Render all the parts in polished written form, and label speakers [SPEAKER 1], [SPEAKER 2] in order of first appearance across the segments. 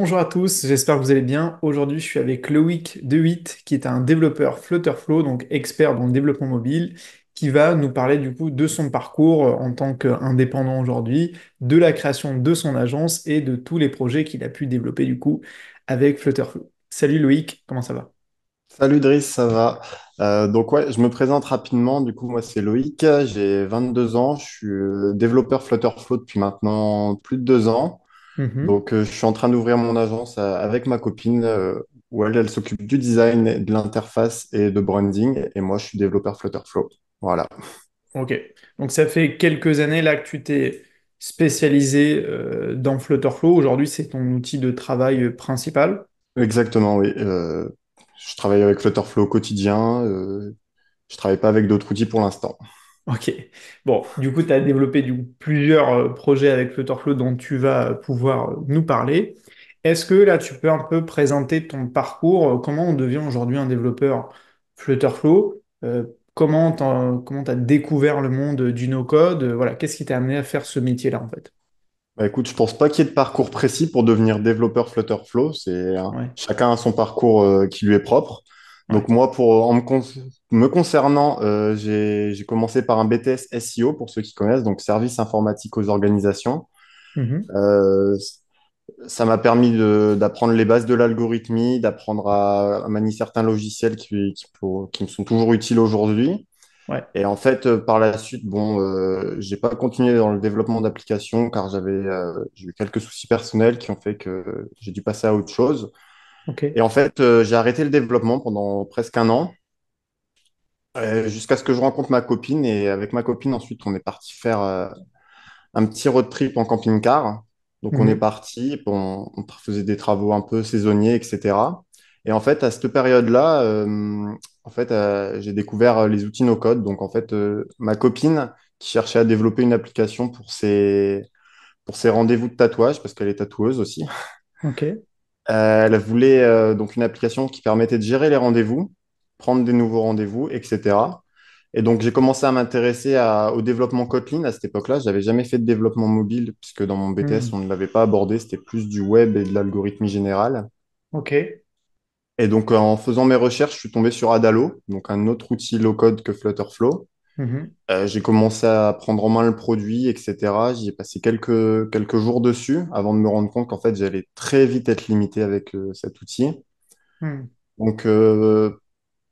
[SPEAKER 1] Bonjour à tous, j'espère que vous allez bien. Aujourd'hui, je suis avec Loïc DeWitt, qui est un développeur Flutterflow, donc expert dans le développement mobile, qui va nous parler du coup de son parcours en tant qu'indépendant aujourd'hui, de la création de son agence et de tous les projets qu'il a pu développer du coup avec Flutterflow. Salut Loïc, comment ça va?
[SPEAKER 2] Salut Driss, ça va? Donc ouais, je me présente rapidement. Du coup, moi c'est Loïc, j'ai 22 ans, je suis développeur Flutterflow depuis maintenant plus de 2 ans.
[SPEAKER 1] Mhm.
[SPEAKER 2] Donc je suis en train d'ouvrir mon agence avec ma copine où elle s'occupe du design, de l'interface et de branding et moi je suis développeur Flutterflow. Voilà.
[SPEAKER 1] Ok, donc ça fait quelques années là que tu t'es spécialisé dans Flutterflow. Aujourd'hui, c'est ton outil de travail principal.
[SPEAKER 2] Exactement, oui. Je travaille avec Flutterflow au quotidien. Je travaille pas avec d'autres outils pour l'instant.
[SPEAKER 1] Ok. Bon, du coup, tu as développé plusieurs projets avec Flutterflow dont tu vas pouvoir nous parler. Est-ce que là, tu peux un peu présenter ton parcours, comment on devient aujourd'hui un développeur Flutterflow, comment tu as découvert le monde du no-code, voilà, qu'est-ce qui t'a amené à faire ce métier-là en fait?
[SPEAKER 2] Bah, écoute, je pense pas qu'il y ait de parcours précis pour devenir développeur Flutterflow.
[SPEAKER 1] Ouais,
[SPEAKER 2] Chacun a son parcours qui lui est propre. Donc
[SPEAKER 1] ouais.
[SPEAKER 2] moi, me concernant, j'ai commencé par un BTS SEO pour ceux qui connaissent, donc service informatique aux organisations.
[SPEAKER 1] Mhm.
[SPEAKER 2] Euh, Ça m'a permis d'apprendre les bases de l'algorithmie, d'apprendre à manier certains logiciels qui me sont toujours utiles aujourd'hui.
[SPEAKER 1] Ouais.
[SPEAKER 2] Et en fait, par la suite, bon, j'ai pas continué dans le développement d'applications car j'ai eu quelques soucis personnels qui ont fait que j'ai dû passer à autre chose.
[SPEAKER 1] Ok.
[SPEAKER 2] Et en fait, j'ai arrêté le développement pendant presque un an, jusqu'à ce que je rencontre ma copine. Et avec ma copine, ensuite, on est parti faire un petit road trip en camping-car. Donc, on est
[SPEAKER 1] Mhm.
[SPEAKER 2] parti, on faisait des travaux un peu saisonniers, etc. Et en fait, à cette période-là, j'ai découvert les outils no-code. Donc, en fait, ma copine qui cherchait à développer une application pour ses rendez-vous de tatouage, parce qu'elle est tatoueuse aussi,
[SPEAKER 1] Ok.
[SPEAKER 2] elle voulait donc une application qui permettait de gérer les rendez-vous, prendre des nouveaux rendez-vous, etc. Et donc, j'ai commencé à au développement Kotlin à cette époque-là. J'avais jamais fait de développement mobile, puisque dans mon BTS, on
[SPEAKER 1] Mhm.
[SPEAKER 2] ne l'avait pas abordé. C'était plus du web et de l'algorithmie générale.
[SPEAKER 1] Ok.
[SPEAKER 2] Et donc, en faisant mes recherches, je suis tombé sur Adalo, donc un autre outil low-code que Flutterflow.
[SPEAKER 1] Mhm.
[SPEAKER 2] J'ai commencé à prendre en main le produit, etc. J'y ai passé quelques jours dessus avant de me rendre compte qu'en fait, j'allais très vite être limité avec cet outil.
[SPEAKER 1] Mhm.
[SPEAKER 2] Donc,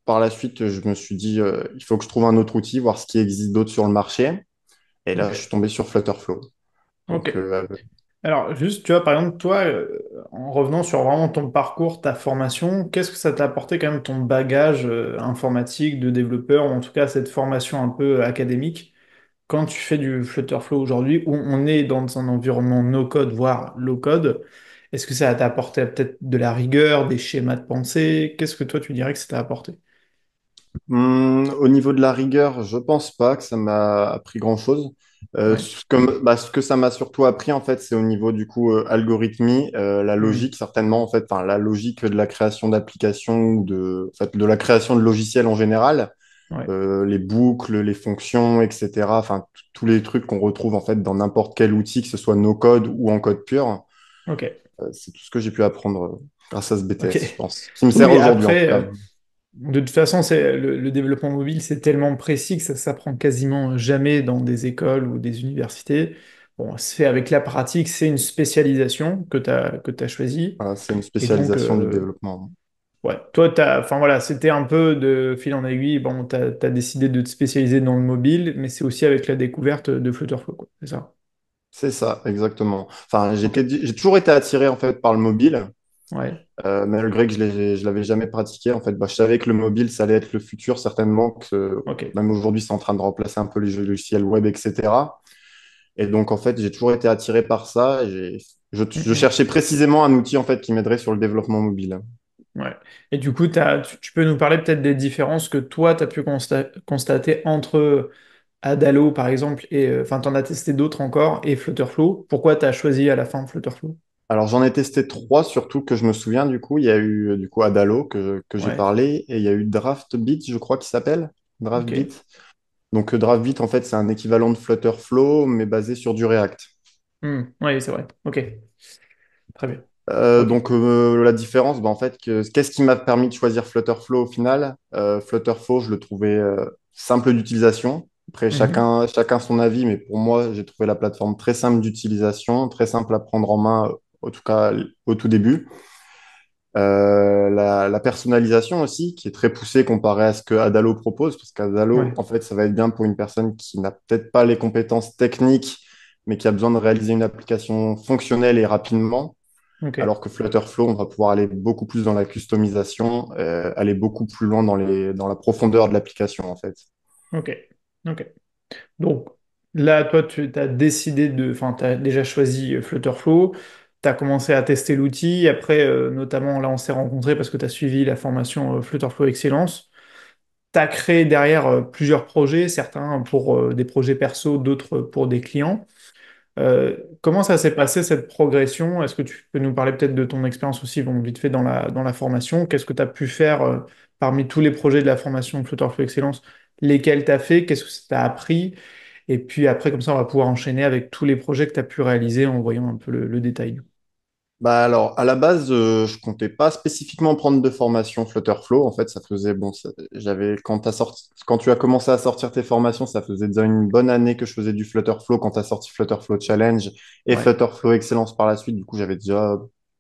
[SPEAKER 2] par la suite, je me suis dit, il faut que je trouve un autre outil, voir ce qui existe d'autre sur le marché. Et là, je
[SPEAKER 1] Ok.
[SPEAKER 2] suis tombé sur Flutterflow.
[SPEAKER 1] Ok.
[SPEAKER 2] Donc,
[SPEAKER 1] Alors, juste, tu vois, par exemple, toi, en revenant sur vraiment ton parcours, ta formation, qu'est-ce que ça t'a apporté quand même ton bagage informatique de développeur, ou en tout cas cette formation un peu académique, quand tu fais du Flutterflow aujourd'hui, où on est dans un environnement no-code, voire low-code, est-ce que ça t'a apporté peut-être de la rigueur, des schémas de pensée? Qu'est-ce que toi, tu dirais que ça t'a apporté?
[SPEAKER 2] au niveau de la rigueur, je pense pas que ça m'a appris grand-chose.
[SPEAKER 1] Ouais.
[SPEAKER 2] Ce que ça m'a surtout appris, en fait, c'est au niveau du coup algorithmie, la
[SPEAKER 1] Hmm.
[SPEAKER 2] logique, certainement, en fait, enfin, la logique de la création d'applications en fait, de la création de logiciels en général,
[SPEAKER 1] Ouais.
[SPEAKER 2] les boucles, les fonctions, etc. Enfin, tous les trucs qu'on retrouve en fait dans n'importe quel outil, que ce soit no code ou en code pur.
[SPEAKER 1] Ok.
[SPEAKER 2] C'est tout ce que j'ai pu apprendre grâce à ce
[SPEAKER 1] Ok.
[SPEAKER 2] BTS, je pense, qui me sert
[SPEAKER 1] Oui,
[SPEAKER 2] aujourd'hui en tout
[SPEAKER 1] après.
[SPEAKER 2] cas.
[SPEAKER 1] De toute façon, le développement mobile, c'est tellement précis que ça s'apprend quasiment jamais dans des écoles ou des universités. Bon, c'est avec la pratique, c'est une spécialisation que tu choisie.
[SPEAKER 2] Voilà, c'est une
[SPEAKER 1] Et donc,
[SPEAKER 2] spécialisation du développement.
[SPEAKER 1] ouais, toi, enfin voilà, c'était un peu de fil en aiguille. Bon, t'as décidé de te spécialiser dans le mobile, mais c'est aussi avec la découverte de Flutterflow, quoi. C'est ça.
[SPEAKER 2] C'est ça, exactement. Enfin,
[SPEAKER 1] Ok.
[SPEAKER 2] j'ai toujours été attiré en fait par le mobile,
[SPEAKER 1] Ouais.
[SPEAKER 2] malgré que je l'avais jamais pratiqué. En fait, bah, je savais que le mobile, ça allait être le futur certainement,
[SPEAKER 1] Ok.
[SPEAKER 2] même aujourd'hui, c'est en train de remplacer un peu les jeux logiciels web, etc. Et donc, en fait, j'ai toujours été attiré par ça. Je
[SPEAKER 1] Mhm.
[SPEAKER 2] cherchais précisément un outil en fait qui m'aiderait sur le développement mobile.
[SPEAKER 1] Ouais. Et du coup, tu peux nous parler peut-être des différences que toi, tu as pu constater entre Adalo, par exemple, et enfin, t'en as testé d'autres encore, et Flutterflow. Pourquoi t'as choisi à la fin Flutterflow?
[SPEAKER 2] Alors, j'en ai testé trois, surtout que je me souviens du coup. Il y a eu du coup Adalo que j'ai
[SPEAKER 1] Ouais,
[SPEAKER 2] parlé, et il y a eu DraftBit, je crois qu'il s'appelle. DraftBit.
[SPEAKER 1] ok.
[SPEAKER 2] Donc, DraftBit, en fait, c'est un équivalent de Flutterflow, mais basé sur du React.
[SPEAKER 1] Oui, c'est vrai. Ok, très bien. Ok.
[SPEAKER 2] La différence, bah, en fait, qu'est-ce qui m'a permis de choisir Flutterflow au final? Flutterflow, je le trouvais simple d'utilisation. Après,
[SPEAKER 1] Mhm.
[SPEAKER 2] chacun son avis, mais pour moi, j'ai trouvé la plateforme très simple d'utilisation, très simple à prendre en main, en tout cas au tout début. La personnalisation aussi, qui est très poussée comparée à ce que Adalo propose, parce qu'Adalo,
[SPEAKER 1] Ouais.
[SPEAKER 2] en fait, ça va être bien pour une personne qui n'a peut-être pas les compétences techniques, mais qui a besoin de réaliser une application fonctionnelle et rapidement.
[SPEAKER 1] Ok.
[SPEAKER 2] Alors que Flutterflow, on va pouvoir aller beaucoup plus dans la customisation, aller beaucoup plus loin dans la profondeur de l'application, en fait.
[SPEAKER 1] Ok. Ok. Donc là, toi, tu as décidé de, enfin, tu as déjà choisi Flutterflow, tu as commencé à tester l'outil. Après, notamment, là, on s'est rencontrés parce que tu as suivi la formation Flutterflow Excellence. Tu as créé derrière plusieurs projets, certains pour des projets perso, d'autres pour des clients. Comment ça s'est passé cette progression? Est-ce que tu peux nous parler peut-être de ton expérience aussi, bon, vite fait dans la formation? Qu'est-ce que tu as pu faire parmi tous les projets de la formation Flutterflow Excellence, lesquels tu as fait? Qu'est-ce que ça t'a appris? Et puis après, comme ça, on va pouvoir enchaîner avec tous les projets que tu as pu réaliser en voyant un peu le détail.
[SPEAKER 2] Bah alors, à la base, je comptais pas spécifiquement prendre de formation Flutterflow. En fait, ça faisait bon, j'avais quand tu as commencé à sortir tes formations, ça faisait déjà une bonne année que je faisais du Flutterflow quand tu as sorti Flutterflow Challenge et
[SPEAKER 1] Ouais,
[SPEAKER 2] Flutterflow Excellence par la suite. Du coup, j'avais déjà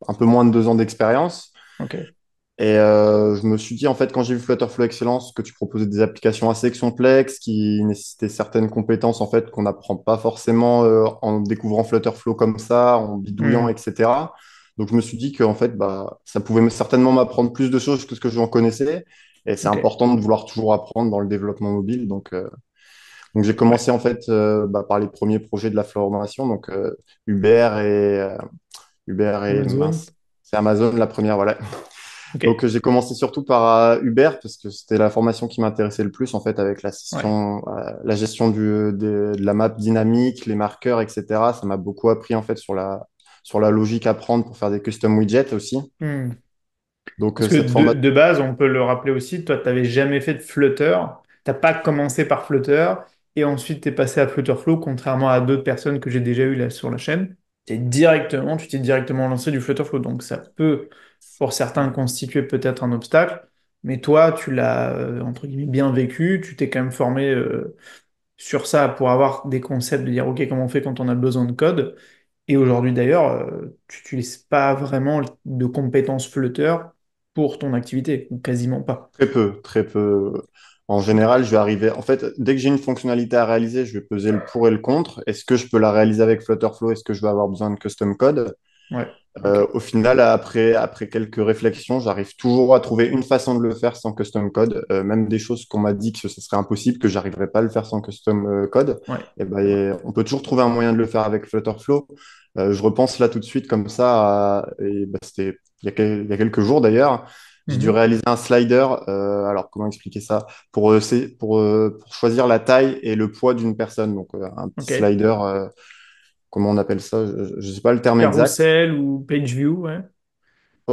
[SPEAKER 2] un peu moins de 2 ans d'expérience.
[SPEAKER 1] ok.
[SPEAKER 2] Et je me suis dit, en fait, quand j'ai vu Flutterflow Excellence, que tu proposais des applications assez complexes qui nécessitaient certaines compétences, en fait, qu'on n'apprend pas forcément en découvrant Flutterflow comme ça, en bidouillant,
[SPEAKER 1] Hmm,
[SPEAKER 2] etc. Donc, je me suis dit que, en fait, bah, ça pouvait certainement m'apprendre plus de choses que ce que je en connaissais. Et c'est
[SPEAKER 1] ok.
[SPEAKER 2] important de vouloir toujours apprendre dans le développement mobile. Donc j'ai
[SPEAKER 1] Ouais.
[SPEAKER 2] commencé, en fait, bah, par les premiers projets de la formation, donc Uber et
[SPEAKER 1] Amazon.
[SPEAKER 2] mince, c'est Amazon la première, voilà. Donc,
[SPEAKER 1] Ok.
[SPEAKER 2] j'ai commencé surtout par Uber parce que c'était la formation qui m'intéressait le plus, en fait, avec
[SPEAKER 1] Ouais.
[SPEAKER 2] la gestion de la map dynamique, les marqueurs, etc. Ça m'a beaucoup appris, en fait, sur la logique à prendre pour faire des custom widgets aussi.
[SPEAKER 1] Hmm.
[SPEAKER 2] Donc,
[SPEAKER 1] Parce que
[SPEAKER 2] cette formation,
[SPEAKER 1] de base, on peut le rappeler aussi, toi, tu n'avais jamais fait de Flutter. T'as pas commencé par Flutter et ensuite tu es passé à Flutterflow, contrairement à d'autres personnes que j'ai déjà eues là sur la chaîne. Tu t'es directement lancé du Flutterflow. Donc ça peut, pour certains, constituer peut-être un obstacle. Mais toi, tu l'as, entre guillemets, bien vécu. Tu t'es quand même formé sur ça pour avoir des concepts de dire, OK, comment on fait quand on a besoin de code. Et aujourd'hui d'ailleurs, tu n'utilises pas vraiment de compétences Flutter pour ton activité, ou quasiment pas.
[SPEAKER 2] très peu, très peu. En général, je vais arriver. En fait, dès que j'ai une fonctionnalité à réaliser, je vais peser le pour et le contre. Est-ce que je peux la réaliser avec Flutterflow? Est-ce que je vais avoir besoin de custom code?
[SPEAKER 1] Ouais, ok.
[SPEAKER 2] Au final, après quelques réflexions, j'arrive toujours à trouver une façon de le faire sans custom code. Même des choses qu'on m'a dit que ce serait impossible, que j'arriverais pas à le faire sans custom code.
[SPEAKER 1] Ouais,
[SPEAKER 2] Et
[SPEAKER 1] c'est vrai.
[SPEAKER 2] ben, on peut toujours trouver un moyen de le faire avec Flutterflow. Je repense là tout de suite comme ça, et ben, c'était il y a quelques jours d'ailleurs. J'ai dû
[SPEAKER 1] Mhm.
[SPEAKER 2] réaliser un slider. Alors, comment expliquer ça? Pour choisir la taille et le poids d'une personne. Donc, un petit
[SPEAKER 1] Ok.
[SPEAKER 2] slider, comment on appelle ça? Je ne sais pas le terme exact.
[SPEAKER 1] Carrousel ou page view, ouais,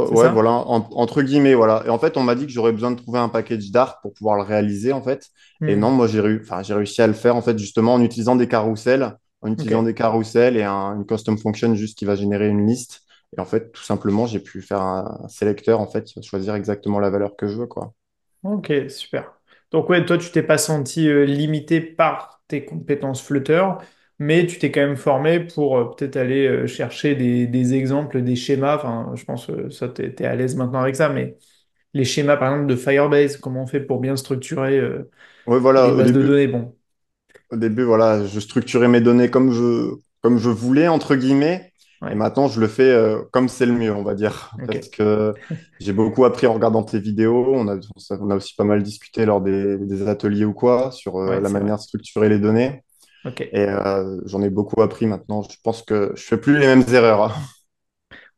[SPEAKER 1] c'est
[SPEAKER 2] Ouais, voilà,
[SPEAKER 1] ça?
[SPEAKER 2] entre guillemets, voilà. Et en fait, on m'a dit que j'aurais besoin de trouver un package d'art pour pouvoir le réaliser, en fait. Et non,
[SPEAKER 1] Hmm.
[SPEAKER 2] moi, j'ai réussi à le faire, en fait, justement, en utilisant
[SPEAKER 1] Ok.
[SPEAKER 2] des carousels et une custom function juste qui va générer une liste. Et en fait, tout simplement, j'ai pu faire un sélecteur, en fait, qui va choisir exactement la valeur que je veux, quoi.
[SPEAKER 1] Ok, super. Donc ouais, toi, tu t'es pas senti limité par tes compétences Flutter, mais tu t'es quand même formé pour peut-être aller chercher des exemples, des schémas. Enfin, je pense que ça, t'es à l'aise maintenant avec ça, mais les schémas, par exemple, de Firebase, comment on fait pour bien structurer
[SPEAKER 2] Ouais,
[SPEAKER 1] les
[SPEAKER 2] voilà,
[SPEAKER 1] bases de données? Bon,
[SPEAKER 2] au début, voilà, je structurais mes données comme je voulais, entre guillemets. Et
[SPEAKER 1] ouais,
[SPEAKER 2] maintenant, je le fais comme c'est le mieux, on va dire. Parce
[SPEAKER 1] ok,
[SPEAKER 2] que j'ai beaucoup appris en regardant tes vidéos. On a aussi pas mal discuté lors des ateliers ou quoi sur
[SPEAKER 1] ouais,
[SPEAKER 2] la
[SPEAKER 1] c'est vrai.
[SPEAKER 2] manière de structurer les données.
[SPEAKER 1] Ok.
[SPEAKER 2] Et j'en ai beaucoup appris maintenant. Je pense que je fais plus les mêmes erreurs, hein.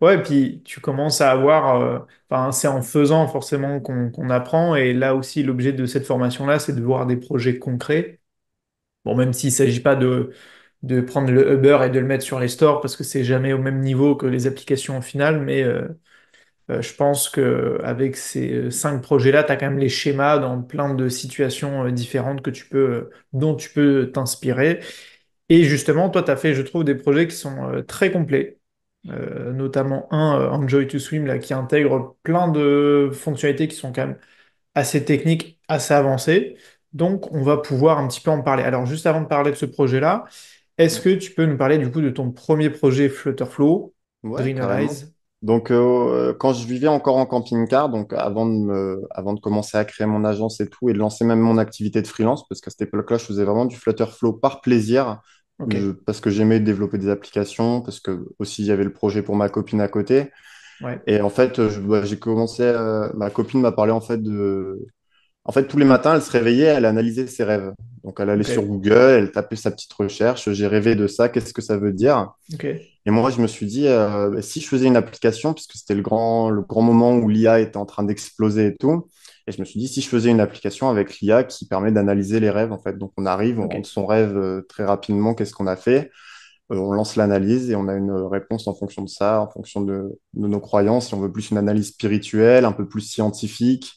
[SPEAKER 1] Ouais, et puis tu commences à avoir, enfin, c'est en faisant forcément qu'on apprend, et là aussi, l'objet de cette formation-là, c'est de voir des projets concrets. Bon, même s'il ne s'agit pas de prendre le Uber et de le mettre sur les stores parce que c'est jamais au même niveau que les applications au final, mais je pense qu'avec ces 5 projets-là, tu as quand même les schémas dans plein de situations différentes dont tu peux t'inspirer. Et justement, toi, tu as fait, je trouve, des projets qui sont très complets. notamment Enjoy to Swim, là, qui intègre plein de fonctionnalités qui sont quand même assez techniques, assez avancées. Donc, on va pouvoir un petit peu en parler. Alors, juste avant de parler de ce projet-là, est-ce que tu peux nous parler du coup de ton premier projet Flutterflow,
[SPEAKER 2] Ouais, carrément.
[SPEAKER 1] Greenalize?
[SPEAKER 2] Donc, quand je vivais encore en camping-car, donc avant de commencer à créer mon agence et tout, et de lancer même mon activité de freelance, parce qu'à cette époque-là, je faisais vraiment du Flutterflow par plaisir,
[SPEAKER 1] Ok,
[SPEAKER 2] parce que j'aimais développer des applications, parce que aussi il y avait le projet pour ma copine à côté.
[SPEAKER 1] ouais,
[SPEAKER 2] Et en fait, j'ai commencé, ma copine m'a parlé en fait, tous les matins, elle se réveillait, elle analysait ses rêves. Donc, elle allait
[SPEAKER 1] ok,
[SPEAKER 2] sur Google, elle tapait sa petite recherche, j'ai rêvé de ça, qu'est-ce que ça veut dire?
[SPEAKER 1] ok,
[SPEAKER 2] Et moi, je me suis dit, bah, si je faisais une application, puisque c'était le grand moment où l'IA était en train d'exploser et tout, et je me suis dit, si je faisais une application avec l'IA qui permet d'analyser les rêves, en fait. Donc, on arrive, on
[SPEAKER 1] ok,
[SPEAKER 2] rentre son rêve très rapidement, qu'est-ce qu'on a fait? On lance l'analyse et on a une réponse en fonction de ça, en fonction de nos croyances. Si on veut plus une analyse spirituelle, un peu plus scientifique,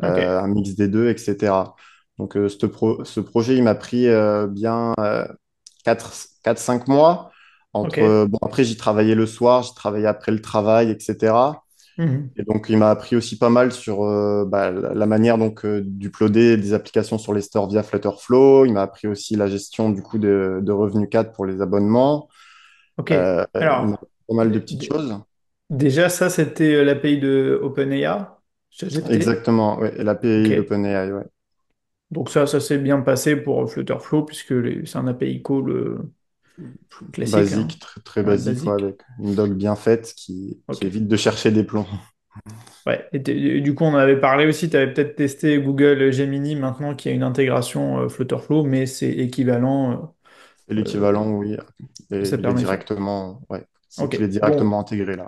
[SPEAKER 1] ok,
[SPEAKER 2] un mix des deux, etc. Donc, ce projet, il m'a pris bien 4-5 mois.
[SPEAKER 1] ok.
[SPEAKER 2] Bon, après, j'y travaillais le soir, j'y travaillais après le travail, etc.
[SPEAKER 1] Mhm.
[SPEAKER 2] Et donc, il m'a appris aussi pas mal sur bah, la manière donc d'uploader des applications sur les stores via Flutterflow. Il m'a appris aussi la gestion du coup de Revenu 4 pour les abonnements.
[SPEAKER 1] Ok.
[SPEAKER 2] Il m'a
[SPEAKER 1] Alors,
[SPEAKER 2] appris pas mal de
[SPEAKER 1] d-
[SPEAKER 2] petites
[SPEAKER 1] d-
[SPEAKER 2] choses.
[SPEAKER 1] déjà, ça, c'était l'API de OpenAI, ChatGPT.
[SPEAKER 2] Exactement, ouais. Et
[SPEAKER 1] Ok.
[SPEAKER 2] l'API d'OpenAI, ouais.
[SPEAKER 1] Donc ça s'est bien passé pour Flutterflow, puisque c'est un API call classique, hein.
[SPEAKER 2] Basique, très, très
[SPEAKER 1] Ouais,
[SPEAKER 2] basique, quoi,
[SPEAKER 1] basique.
[SPEAKER 2] avec une doc bien faite qui
[SPEAKER 1] Ok.
[SPEAKER 2] évite de chercher des plombs.
[SPEAKER 1] Ouais. Et du coup, on en avait parlé aussi, tu avais peut-être testé Google Gemini maintenant qui a une intégration Flutterflow, mais c'est équivalent.
[SPEAKER 2] Et
[SPEAKER 1] euh,
[SPEAKER 2] l'équivalent, oui,
[SPEAKER 1] Ça
[SPEAKER 2] il est
[SPEAKER 1] permet de faire.
[SPEAKER 2] directement, ouais, c'est
[SPEAKER 1] Ok.
[SPEAKER 2] qu'il est
[SPEAKER 1] Bon,
[SPEAKER 2] directement intégré là.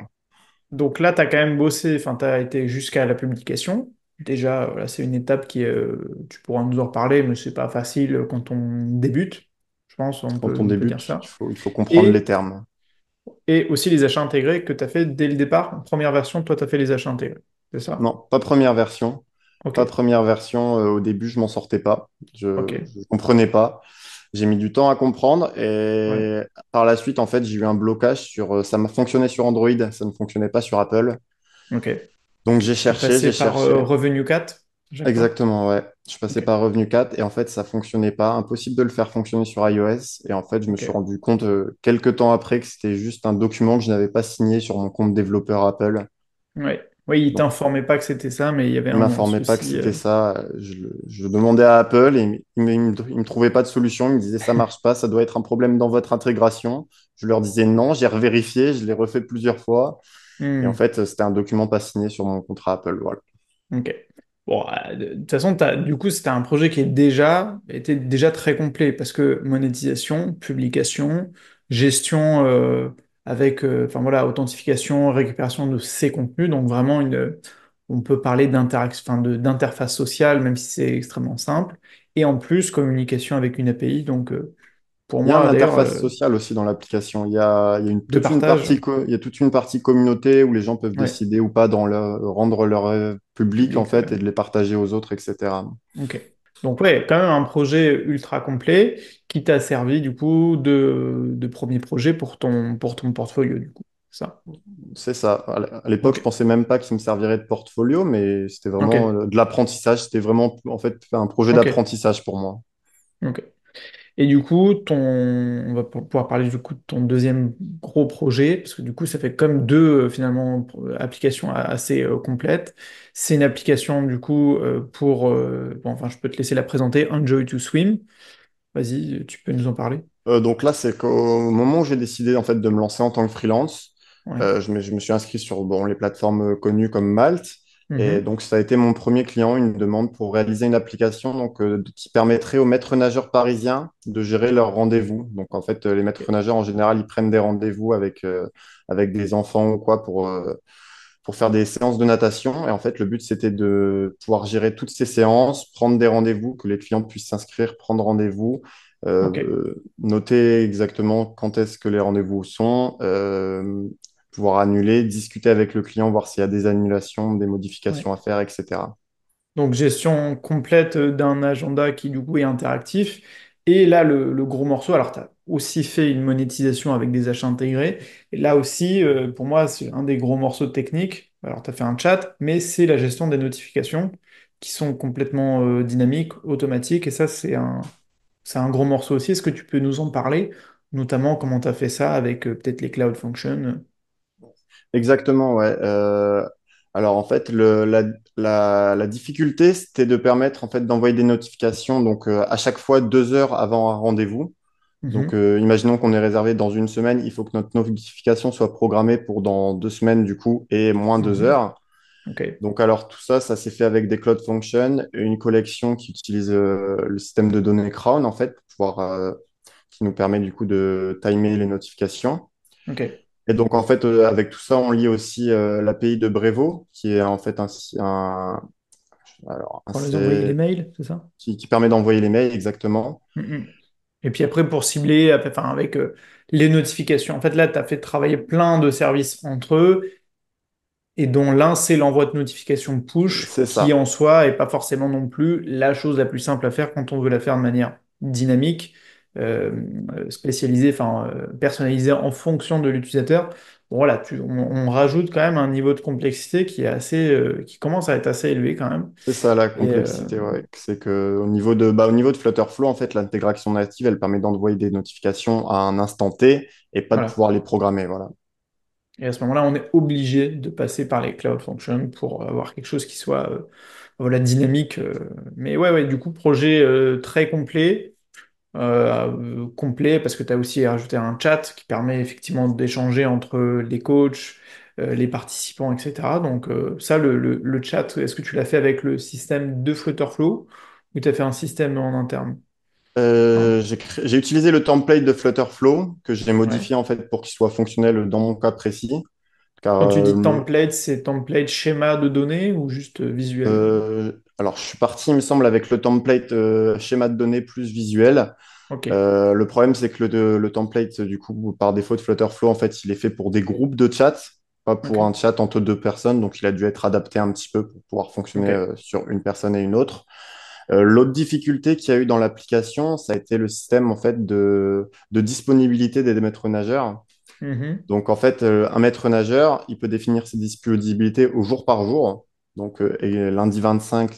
[SPEAKER 1] donc là, tu as quand même bossé, enfin, tu as été jusqu'à la publication. Déjà, voilà, c'est une étape qui, tu pourras nous en reparler, mais c'est pas facile quand on débute. Je pense,
[SPEAKER 2] Quand on
[SPEAKER 1] on peut dire
[SPEAKER 2] débute,
[SPEAKER 1] ça.
[SPEAKER 2] il faut comprendre les
[SPEAKER 1] Et,
[SPEAKER 2] termes.
[SPEAKER 1] et aussi les achats intégrés que tu as fait dès le départ. En première version, toi, tu as fait les achats intégrés. C'est ça?
[SPEAKER 2] Non, pas première version.
[SPEAKER 1] Ok,
[SPEAKER 2] Pas première version. Au début, je m'en sortais pas.
[SPEAKER 1] ok,
[SPEAKER 2] Je comprenais pas. J'ai mis du temps à comprendre
[SPEAKER 1] ouais,
[SPEAKER 2] et par la suite, en fait, j'ai eu un blocage sur. Ça m'a fonctionné sur Android, ça ne fonctionnait pas sur Apple.
[SPEAKER 1] ok.
[SPEAKER 2] Donc
[SPEAKER 1] T'es
[SPEAKER 2] j'ai
[SPEAKER 1] passé par
[SPEAKER 2] cherché.
[SPEAKER 1] Revenue 4 à chaque fois?
[SPEAKER 2] Exactement, ouais. Je passais
[SPEAKER 1] Ok,
[SPEAKER 2] par Revenu 4 et en fait, ça fonctionnait pas. Impossible de le faire fonctionner sur iOS. Et en fait, je me suis
[SPEAKER 1] ok.
[SPEAKER 2] rendu compte quelques temps après que c'était juste un document que je n'avais pas signé sur mon compte développeur Apple.
[SPEAKER 1] Ouais. Oui, il
[SPEAKER 2] Donc,
[SPEAKER 1] t'informait pas que c'était ça, mais il y avait
[SPEAKER 2] il
[SPEAKER 1] un
[SPEAKER 2] m'informait pas que
[SPEAKER 1] souci.
[SPEAKER 2] c'était ça. Je demandais à Apple et il me trouvait pas de solution. Il me disait ça marche pas, ça doit être un problème dans votre intégration. Je leur disais non, j'ai revérifié, je l'ai refait plusieurs fois. Et en
[SPEAKER 1] Hmm.
[SPEAKER 2] fait, c'était un document pas signé sur mon contrat Apple. Voilà.
[SPEAKER 1] Ok. Bon, de toute façon, du coup, c'était un projet qui était déjà très complet parce que monétisation, publication, gestion avec, enfin voilà, authentification, récupération de ces contenus. Donc vraiment, on peut parler d'interaction, enfin d'interface sociale, même si c'est extrêmement simple. Et en plus, communication avec une API. Donc pour
[SPEAKER 2] Il y a une
[SPEAKER 1] moi, d'ailleurs,
[SPEAKER 2] interface sociale aussi dans l'application. Il y a
[SPEAKER 1] de partage,
[SPEAKER 2] il y a toute une partie communauté où les gens peuvent
[SPEAKER 1] ouais,
[SPEAKER 2] décider ou pas rendre leur public en
[SPEAKER 1] public.
[SPEAKER 2] fait et de les partager aux autres, etc.
[SPEAKER 1] Ok. Donc ouais, quand même un projet ultra complet qui t'a servi du coup de premier projet pour ton portfolio du coup. Ça.
[SPEAKER 2] C'est ça. À l'époque,
[SPEAKER 1] Ok.
[SPEAKER 2] je pensais même pas qu'il me servirait de portfolio, mais c'était
[SPEAKER 1] Ok.
[SPEAKER 2] vraiment de l'apprentissage. C'était vraiment en fait un projet
[SPEAKER 1] Ok.
[SPEAKER 2] d'apprentissage pour moi.
[SPEAKER 1] Ok. Et du coup, on va pouvoir parler du coup de ton deuxième gros projet, parce que du coup, ça fait comme deux finalement applications assez complètes. C'est une application du coup bon, enfin, je peux te laisser la présenter, Enjoy to Swim. Vas-y, tu peux nous en parler.
[SPEAKER 2] Donc là, c'est qu'au moment où j'ai décidé en fait de me lancer en tant que freelance,
[SPEAKER 1] Ouais.
[SPEAKER 2] je me suis inscrit sur bon, les plateformes connues comme Malte. Et
[SPEAKER 1] Mhm.
[SPEAKER 2] donc, ça a été mon premier client, une demande pour réaliser une application donc, qui permettrait aux maîtres nageurs parisiens de gérer leurs rendez-vous. Donc, en fait, les maîtres
[SPEAKER 1] Ok.
[SPEAKER 2] nageurs, en général, ils prennent des rendez-vous avec des enfants ou quoi pour faire des séances de natation. Et en fait, le but, c'était de pouvoir gérer toutes ces séances, prendre des rendez-vous, que les clients puissent s'inscrire, prendre rendez-vous,
[SPEAKER 1] Ok.
[SPEAKER 2] noter exactement quand est-ce que les rendez-vous sont, pouvoir annuler, discuter avec le client, voir s'il y a des annulations, des
[SPEAKER 1] Ouais.
[SPEAKER 2] modifications à faire, etc.
[SPEAKER 1] Donc gestion complète d'un agenda qui du coup est interactif. Et là, le gros morceau, alors aussi fait une monétisation avec des achats intégrés. Et là aussi, pour moi, c'est un des gros morceaux de technique. Alors, tu as fait un chat, mais c'est la gestion des notifications qui sont complètement dynamiques, automatiques. Et ça, c'est un gros morceau aussi. Est-ce que tu peux nous en parler? Notamment, comment tu as fait ça avec peut-être les Cloud Functions?
[SPEAKER 2] Exactement, ouais. Alors en fait, la difficulté, c'était de permettre en fait d'envoyer des notifications donc à chaque fois 2 heures avant un rendez-vous. Donc
[SPEAKER 1] Mhm,
[SPEAKER 2] imaginons qu'on est réservé dans une semaine, il faut que notre notification soit programmée pour dans 2 semaines du coup et moins deux
[SPEAKER 1] mhm.
[SPEAKER 2] heures.
[SPEAKER 1] Ok,
[SPEAKER 2] Donc alors tout ça, ça s'est fait avec des Cloud Functions, une collection qui utilise le système de données Crown en fait pour pouvoir, qui nous permet du coup de timer les notifications.
[SPEAKER 1] ok.
[SPEAKER 2] Et donc, en fait, avec tout ça, on lie aussi l'API de Brevo, qui est en fait alors,
[SPEAKER 1] Pour les envoyer les mails, c'est ça?
[SPEAKER 2] qui permet d'envoyer les mails exactement.
[SPEAKER 1] Mhm. Et puis après, pour cibler, enfin, avec les notifications. En fait, là, tu as fait travailler plein de services entre eux, et dont l'un, c'est l'envoi de notifications push,
[SPEAKER 2] C'est
[SPEAKER 1] qui
[SPEAKER 2] ça.
[SPEAKER 1] en soi est pas forcément non plus la chose la plus simple à faire quand on veut la faire de manière dynamique, euh, spécialisée, enfin, personnalisée en fonction de l'utilisateur. Bon, voilà, on rajoute quand même un niveau de complexité qui est assez, qui commence à être assez élevé quand même.
[SPEAKER 2] C'est ça la
[SPEAKER 1] Et,
[SPEAKER 2] complexité, ouais. C'est que au niveau de Flutterflow, en fait, l'intégration native, elle permet d'envoyer des notifications à un instant T et pas de
[SPEAKER 1] voilà.
[SPEAKER 2] pouvoir les programmer, voilà.
[SPEAKER 1] Et à ce moment-là, on est obligé de passer par les Cloud Functions pour avoir quelque chose qui soit voilà, dynamique. Mais ouais, ouais, du coup, projet très complet. Complet parce que tu as aussi rajouté un chat qui permet effectivement d'échanger entre les coachs, les participants, etc. Donc ça, le chat, est-ce que tu l'as fait avec le système de Flutterflow ou tu as fait un système en interne? Enfin,
[SPEAKER 2] J'ai utilisé le template de Flutterflow que j'ai
[SPEAKER 1] ouais.
[SPEAKER 2] modifié en fait pour qu'il soit fonctionnel dans mon cas précis. Car
[SPEAKER 1] Quand tu dis template, c'est template schéma de données ou juste visuel?
[SPEAKER 2] alors, je suis parti, il me semble, avec le template schéma de données plus visuel.
[SPEAKER 1] Ok,
[SPEAKER 2] Le problème, c'est que le template, du coup, par défaut de Flutterflow, en fait, il est fait pour des groupes de chats, pas pour un
[SPEAKER 1] ok,
[SPEAKER 2] chat entre deux personnes. Donc, il a dû être adapté un petit peu pour pouvoir fonctionner
[SPEAKER 1] ok.
[SPEAKER 2] sur une personne et une autre. L'autre difficulté qu'il y a eu dans l'application, ça a été le système, en fait, de disponibilité des maîtres nageurs.
[SPEAKER 1] Mhm.
[SPEAKER 2] Donc, en fait, un maître nageur, il peut définir ses disponibilités au jour par jour. Donc, et lundi 25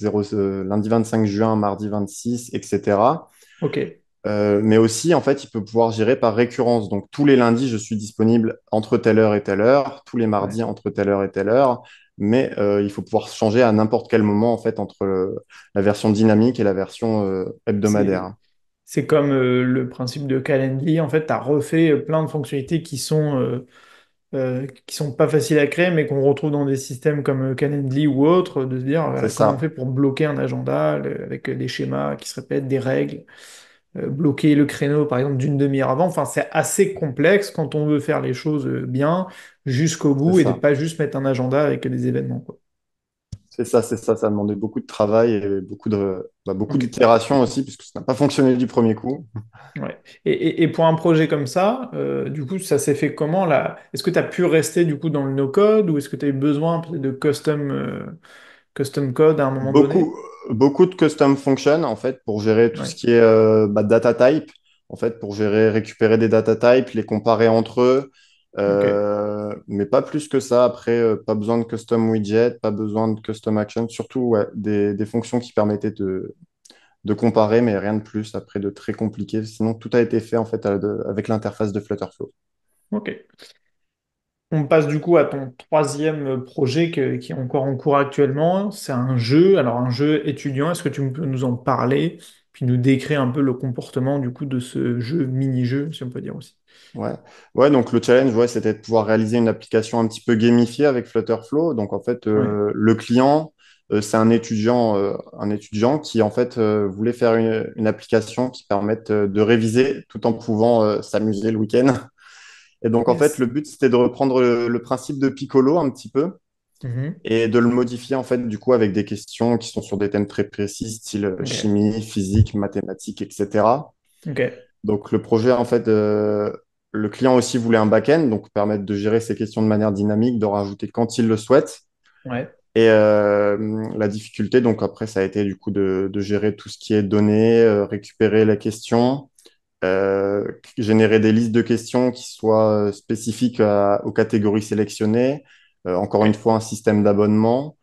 [SPEAKER 2] juin, mardi 26, etc.
[SPEAKER 1] Ok,
[SPEAKER 2] Mais aussi, en fait, il peut pouvoir gérer par récurrence. Donc, tous les lundis, je suis disponible entre telle heure et telle heure, tous les
[SPEAKER 1] ouais.
[SPEAKER 2] mardis entre telle heure et telle heure. Mais il faut pouvoir changer à n'importe quel moment, en fait, entre la version dynamique et la version
[SPEAKER 1] C'est,
[SPEAKER 2] hebdomadaire.
[SPEAKER 1] c'est comme le principe de Calendly. En fait, tu as refait plein de fonctionnalités qui sont pas faciles à créer, mais qu'on retrouve dans des systèmes comme Calendly ou autres, de se dire
[SPEAKER 2] C'est
[SPEAKER 1] voilà, comment on fait
[SPEAKER 2] ça.
[SPEAKER 1] pour bloquer un agenda avec des schémas qui se répètent, des règles, bloquer le créneau par exemple d'une demi-heure avant. Enfin, c'est assez complexe quand on veut faire les choses bien jusqu'au
[SPEAKER 2] C'est
[SPEAKER 1] bout et de
[SPEAKER 2] ça.
[SPEAKER 1] pas juste mettre un agenda avec des événements, quoi.
[SPEAKER 2] C'est ça, c'est ça. Ça a demandé beaucoup de travail et beaucoup
[SPEAKER 1] Ok.
[SPEAKER 2] d'itérations aussi, puisque ça n'a pas fonctionné du premier coup.
[SPEAKER 1] Ouais. Et pour un projet comme ça, du coup, ça s'est fait comment là? Est-ce que tu as pu rester du coup dans le no-code ou est-ce que tu as eu besoin peut-être de custom code à un moment donné?
[SPEAKER 2] Beaucoup, beaucoup de custom functions en fait pour gérer tout ce
[SPEAKER 1] Ouais.
[SPEAKER 2] qui est data type, en fait pour gérer, récupérer des data types, les comparer entre eux,
[SPEAKER 1] Ok.
[SPEAKER 2] mais pas plus que ça. Après, pas besoin de custom widget, pas besoin de custom action, surtout ouais, des fonctions qui permettaient de comparer, mais rien de plus. Après, de très compliqué. Sinon, tout a été fait en fait avec l'interface de Flutterflow.
[SPEAKER 1] Ok. On passe du coup à ton troisième projet qui est encore en cours actuellement. C'est un jeu, alors un jeu étudiant. Est-ce que tu peux nous en parler, puis nous décrire un peu le comportement du coup de ce jeu, mini-jeu, si on peut dire aussi.
[SPEAKER 2] Ouais. Ouais, donc le challenge, ouais, c'était de pouvoir réaliser une application un petit peu gamifiée avec Flutterflow. Donc en fait,
[SPEAKER 1] Ouais.
[SPEAKER 2] le client, c'est un étudiant qui en fait voulait faire une application qui permette de réviser tout en pouvant s'amuser le week-end. Et donc en fait,
[SPEAKER 1] Yes.
[SPEAKER 2] le but, c'était de reprendre le principe de Piccolo un petit peu
[SPEAKER 1] Mhm.
[SPEAKER 2] et de le modifier en fait du coup avec des questions qui sont sur des thèmes très précis, style
[SPEAKER 1] Ok.
[SPEAKER 2] chimie, physique, mathématiques, etc.
[SPEAKER 1] Ok.
[SPEAKER 2] Donc le projet, en fait, le client aussi voulait un back-end, donc permettre de gérer ces questions de manière dynamique, de rajouter quand il le souhaite.
[SPEAKER 1] Ouais.
[SPEAKER 2] Et la difficulté, donc après, ça a été du coup de gérer tout ce qui est données, récupérer les questions, générer des listes de questions qui soient spécifiques aux catégories sélectionnées. Encore une
[SPEAKER 1] Ok.
[SPEAKER 2] fois, un système d'abonnement.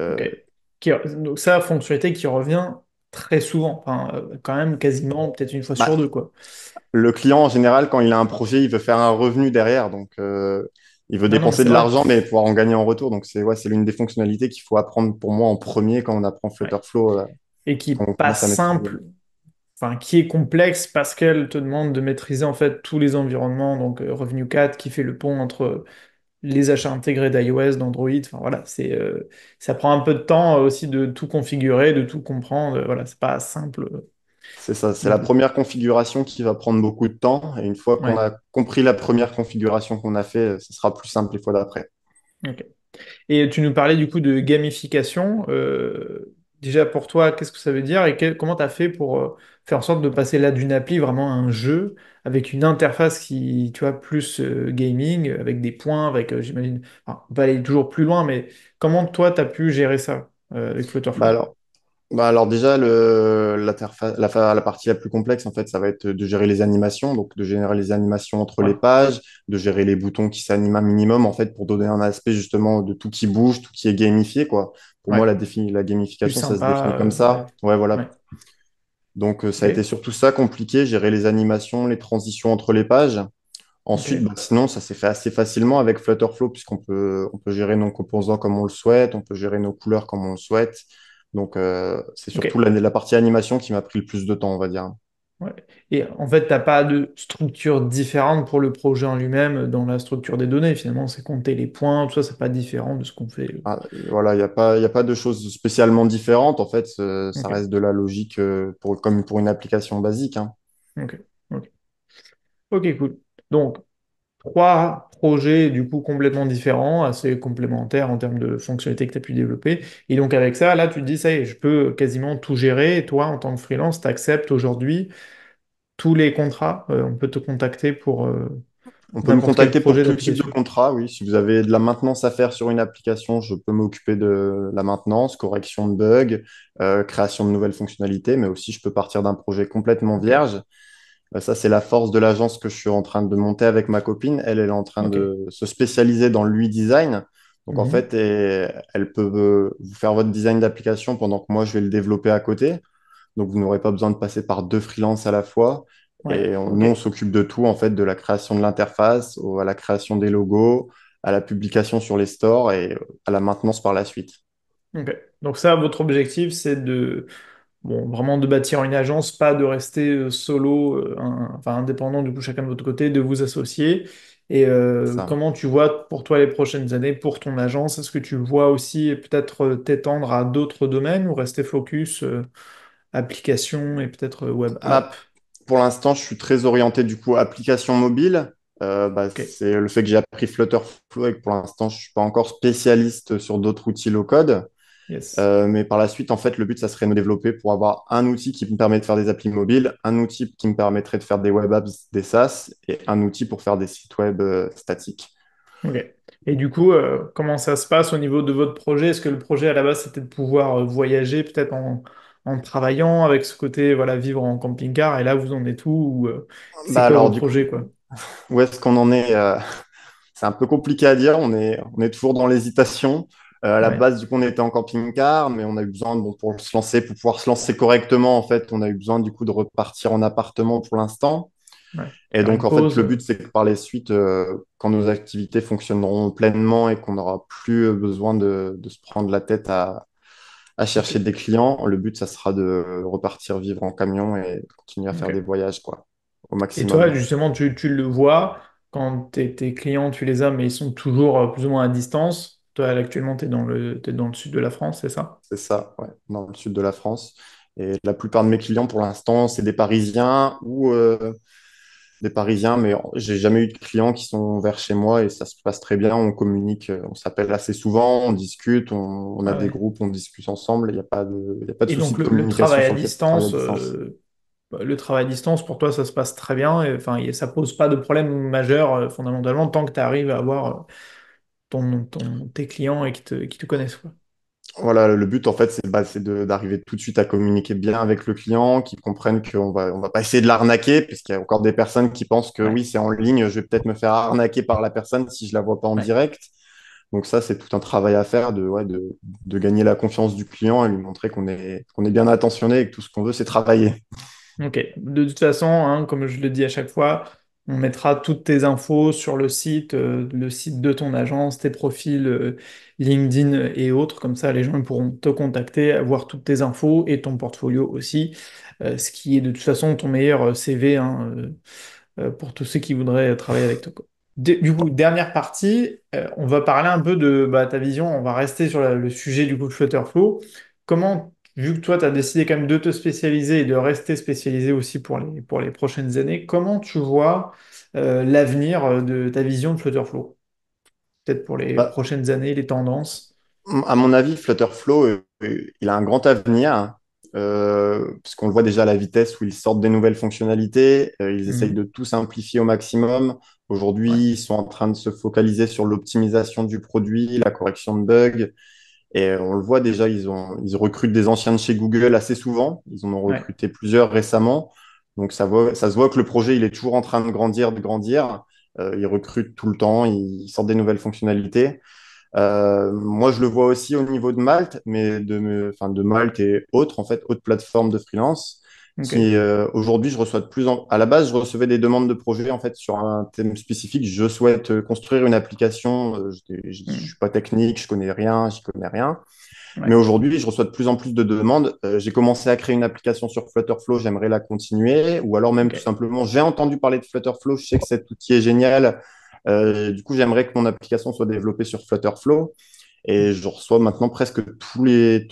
[SPEAKER 1] Ok.
[SPEAKER 2] Euh,
[SPEAKER 1] Donc ça, fonctionnalité qui revient très souvent, enfin, quand même quasiment peut-être une fois sur
[SPEAKER 2] bah,
[SPEAKER 1] deux, quoi.
[SPEAKER 2] le client, en général, quand il a un projet, il veut faire un revenu derrière. Donc, il veut
[SPEAKER 1] Ah non, mais
[SPEAKER 2] dépenser
[SPEAKER 1] c'est
[SPEAKER 2] de
[SPEAKER 1] vrai.
[SPEAKER 2] l'argent, mais pouvoir en gagner en retour. Donc, c'est ouais, c'est l'une des fonctionnalités qu'il faut apprendre pour moi en premier quand on apprend
[SPEAKER 1] Ouais.
[SPEAKER 2] Flutterflow,
[SPEAKER 1] Et qui est
[SPEAKER 2] quand on
[SPEAKER 1] pas
[SPEAKER 2] commence à maîtriser.
[SPEAKER 1] simple, enfin, qui est complexe parce qu'elle te demande de maîtriser en fait tous les environnements, donc Revenu 4 qui fait le pont entre les achats intégrés d'iOS, d'Android, enfin voilà, ça prend un peu de temps aussi de tout configurer, de tout comprendre, voilà, c'est pas simple
[SPEAKER 2] C'est ça, c'est
[SPEAKER 1] non
[SPEAKER 2] la
[SPEAKER 1] plus.
[SPEAKER 2] première configuration qui va prendre beaucoup de temps. Et une fois qu'on
[SPEAKER 1] Ouais,
[SPEAKER 2] a compris la première configuration qu'on a fait, ce sera plus simple les fois d'après.
[SPEAKER 1] ok. Et tu nous parlais du coup de gamification. Déjà pour toi, qu'est-ce que ça veut dire et comment tu as fait pour faire en sorte de passer là d'une appli vraiment à un jeu avec une interface qui, tu vois, plus gaming, avec des points, avec, j'imagine, enfin, on va aller toujours plus loin, mais comment toi, tu as pu gérer ça avec
[SPEAKER 2] Bah
[SPEAKER 1] Flutterflow?
[SPEAKER 2] alors, alors déjà, l'interface, la partie la plus complexe, en fait, ça va être de gérer les animations, donc de générer les animations entre
[SPEAKER 1] Ouais,
[SPEAKER 2] les pages, de gérer les boutons qui s'animent un minimum, en fait, pour donner un aspect justement de tout qui bouge, tout qui est gamifié, quoi. Pour moi,
[SPEAKER 1] ouais,
[SPEAKER 2] la
[SPEAKER 1] plus
[SPEAKER 2] gamification, ça se
[SPEAKER 1] sympa,
[SPEAKER 2] définit comme
[SPEAKER 1] ouais,
[SPEAKER 2] ça. Ouais, voilà.
[SPEAKER 1] ouais,
[SPEAKER 2] Donc, ça a été
[SPEAKER 1] ok,
[SPEAKER 2] surtout ça compliqué, gérer les animations, les transitions entre les pages. Ensuite,
[SPEAKER 1] ok,
[SPEAKER 2] bah, sinon, ça s'est fait assez facilement avec Flutterflow, on peut gérer nos composants comme on le souhaite, on peut gérer nos couleurs comme on le souhaite. Donc, c'est
[SPEAKER 1] ok.
[SPEAKER 2] surtout la partie animation qui m'a pris le plus de temps, on va dire.
[SPEAKER 1] Ouais. Et en fait, t'as pas de structure différente pour le projet en lui-même dans la structure des données. Finalement, c'est compter les points, tout ça, c'est pas différent de ce qu'on fait.
[SPEAKER 2] Ah, voilà, il y a pas de choses spécialement différentes. En fait, ça
[SPEAKER 1] Ok,
[SPEAKER 2] reste de la logique comme pour une application basique, hein.
[SPEAKER 1] ok, ok. Ok, cool. Donc, trois projets du coup complètement différents, assez complémentaires en termes de fonctionnalités que tu as pu développer. Et donc avec ça, là, tu te dis, ça y est, je peux quasiment tout gérer. Et toi, en tant que freelance, tu acceptes aujourd'hui tous les contrats. On peut te contacter pour
[SPEAKER 2] On peut me
[SPEAKER 1] n'importe quel
[SPEAKER 2] contacter pour
[SPEAKER 1] projet
[SPEAKER 2] tout type de
[SPEAKER 1] d'application.
[SPEAKER 2] contrat, oui. Si vous avez de la maintenance à faire sur une application, je peux m'occuper de la maintenance, correction de bugs, création de nouvelles fonctionnalités, mais aussi je peux partir d'un projet complètement
[SPEAKER 1] Ok,
[SPEAKER 2] vierge. Ça, c'est la force de l'agence que je suis en train de monter avec ma copine. Elle est en train
[SPEAKER 1] ok.
[SPEAKER 2] de se spécialiser dans l'UI design. Donc, en
[SPEAKER 1] Mhm.
[SPEAKER 2] fait, elle peut vous faire votre design d'application pendant que moi, je vais le développer à côté. Donc, vous n'aurez pas besoin de passer par deux freelances à la fois.
[SPEAKER 1] Ouais,
[SPEAKER 2] Nous,
[SPEAKER 1] ok.
[SPEAKER 2] on s'occupe de tout, en fait, de la création de l'interface, à la création des logos, à la publication sur les stores et à la maintenance par la suite.
[SPEAKER 1] Ok. Donc ça, votre objectif, c'est bon, vraiment de bâtir une agence, pas de rester solo, enfin indépendant du coup chacun de votre côté, de vous associer. Et
[SPEAKER 2] Ça.
[SPEAKER 1] comment tu vois pour toi les prochaines années pour ton agence? Est-ce que tu vois aussi peut-être t'étendre à d'autres domaines ou rester focus application et peut-être web app?
[SPEAKER 2] Bah, pour l'instant, je suis très orienté du coup application mobile.
[SPEAKER 1] Ok,
[SPEAKER 2] C'est le fait que j'ai appris Flutterflow et que pour l'instant, je suis pas encore spécialiste sur d'autres outils low-code.
[SPEAKER 1] yes.
[SPEAKER 2] Mais par la suite, en fait, le but, ça serait de me développer pour avoir un outil qui me permet de faire des applis mobiles, un outil qui me permettrait de faire des web apps, des SaaS, et un outil pour faire des sites web statiques.
[SPEAKER 1] Ok. Et du coup, comment ça se passe au niveau de votre projet? Est-ce que le projet à la base c'était de pouvoir voyager peut-être en travaillant avec ce côté voilà vivre en camping-car et là vous en êtes où ou, c'est
[SPEAKER 2] Bah
[SPEAKER 1] quoi
[SPEAKER 2] alors,
[SPEAKER 1] votre
[SPEAKER 2] du coup,
[SPEAKER 1] projet quoi?
[SPEAKER 2] où est-ce qu'on en est? C'est un peu compliqué à dire. On est toujours dans l'hésitation. À la
[SPEAKER 1] Ouais,
[SPEAKER 2] base, du coup, on était en camping-car, mais on a eu besoin, bon, pour se lancer, pour pouvoir se lancer correctement, en fait, on a eu besoin, du coup, de repartir en appartement pour l'instant.
[SPEAKER 1] ouais.
[SPEAKER 2] Et
[SPEAKER 1] Faire
[SPEAKER 2] donc,
[SPEAKER 1] une
[SPEAKER 2] en fait,
[SPEAKER 1] pause.
[SPEAKER 2] le but, c'est que par les suites, quand nos activités fonctionneront pleinement et qu'on n'aura plus besoin de se prendre la tête à chercher
[SPEAKER 1] Ok.
[SPEAKER 2] des clients, le but, ça sera de repartir vivre en camion et continuer à faire des
[SPEAKER 1] Ok.
[SPEAKER 2] voyages, quoi, au
[SPEAKER 1] Et toi,
[SPEAKER 2] maximum.
[SPEAKER 1] justement, tu le vois quand tes clients, tu les as, mais ils sont toujours plus ou moins à distance. Toi, là, actuellement, t'es dans le sud de la France, c'est ça?
[SPEAKER 2] C'est ça, ouais, dans le sud de la France. Et la plupart de mes clients, pour l'instant, c'est des Parisiens ou des Parisiens, mais j'ai jamais eu de clients qui sont vers chez moi et ça se passe très bien. On communique, on s'appelle assez souvent, on discute, on a
[SPEAKER 1] Ah
[SPEAKER 2] des
[SPEAKER 1] ouais.
[SPEAKER 2] groupes, on discute ensemble. Il y a pas de
[SPEAKER 1] Et
[SPEAKER 2] souci
[SPEAKER 1] donc
[SPEAKER 2] de
[SPEAKER 1] le
[SPEAKER 2] communication
[SPEAKER 1] travail à
[SPEAKER 2] sur le fait de travailler à
[SPEAKER 1] distance,
[SPEAKER 2] distance.
[SPEAKER 1] le travail à distance, pour toi, ça se passe très bien. Et, enfin, ça pose pas de problème majeur fondamentalement tant que tu arrives à avoir tes clients et qui te connaissent, quoi.
[SPEAKER 2] Voilà, le but, en fait, d'arriver tout de suite à communiquer bien avec le client, qu'il comprenne on va pas essayer de l'arnaquer, puisqu'il y a encore des personnes qui pensent que
[SPEAKER 1] Ouais,
[SPEAKER 2] oui, c'est en ligne, je vais peut-être me faire arnaquer par la personne si je la vois pas en
[SPEAKER 1] ouais.
[SPEAKER 2] direct. Donc ça, c'est tout un travail à faire de gagner la confiance du client et lui montrer qu'on est bien attentionné et que tout ce qu'on veut, c'est travailler.
[SPEAKER 1] Ok. De toute façon, hein, comme je le dis à chaque fois, on mettra toutes tes infos sur le site de ton agence, tes profils LinkedIn et autres. Comme ça, les gens ils pourront te contacter, avoir toutes tes infos et ton portfolio aussi, ce qui est de toute façon ton meilleur CV, hein, pour tous ceux qui voudraient travailler avec toi, quoi. Du coup, dernière partie, on va parler un peu de bah, ta vision, on va rester sur le sujet du coup de Flutterflow. Comment, vu que toi, tu as décidé quand même de te spécialiser et de rester spécialisé aussi pour les prochaines années, comment tu vois l'avenir de ta vision de Flutterflow? Peut-être pour les
[SPEAKER 2] Bah,
[SPEAKER 1] prochaines années, les tendances.
[SPEAKER 2] à mon avis, Flutterflow, il a un grand avenir, puisqu'on le voit déjà à la vitesse où ils sortent des nouvelles fonctionnalités, ils essayent
[SPEAKER 1] Mhm.
[SPEAKER 2] de tout simplifier au maximum.
[SPEAKER 1] Ouais,
[SPEAKER 2] Aujourd'hui, ils sont en train de se focaliser sur l'optimisation du produit, la correction de bugs, et on le voit déjà, ils recrutent des anciens de chez Google assez souvent, ils en ont
[SPEAKER 1] ouais,
[SPEAKER 2] recruté plusieurs récemment, donc ça se voit que le projet, il est toujours en train de grandir, de grandir. Ils recrutent tout le temps, ils sortent des nouvelles fonctionnalités. Moi, je le vois aussi au niveau de Malte, enfin, de Malte et autres, en fait, autres plateformes de freelance,
[SPEAKER 1] ok.
[SPEAKER 2] aujourd'hui, je reçois de plus en... À la base, je recevais des demandes de projets, en fait, sur un thème spécifique. Je souhaite construire une application. Je
[SPEAKER 1] Mhm.
[SPEAKER 2] suis pas technique, je connais rien, j'y connais rien. Mais
[SPEAKER 1] Ouais,
[SPEAKER 2] aujourd'hui, je reçois de plus en plus de demandes. J'ai commencé à créer une application sur Flutterflow, j'aimerais la continuer. Ou alors même
[SPEAKER 1] ok.
[SPEAKER 2] tout simplement, j'ai entendu parler de Flutterflow, je sais que cet outil est génial. Du coup, j'aimerais que mon application soit développée sur Flutterflow. Et je reçois maintenant presque tous les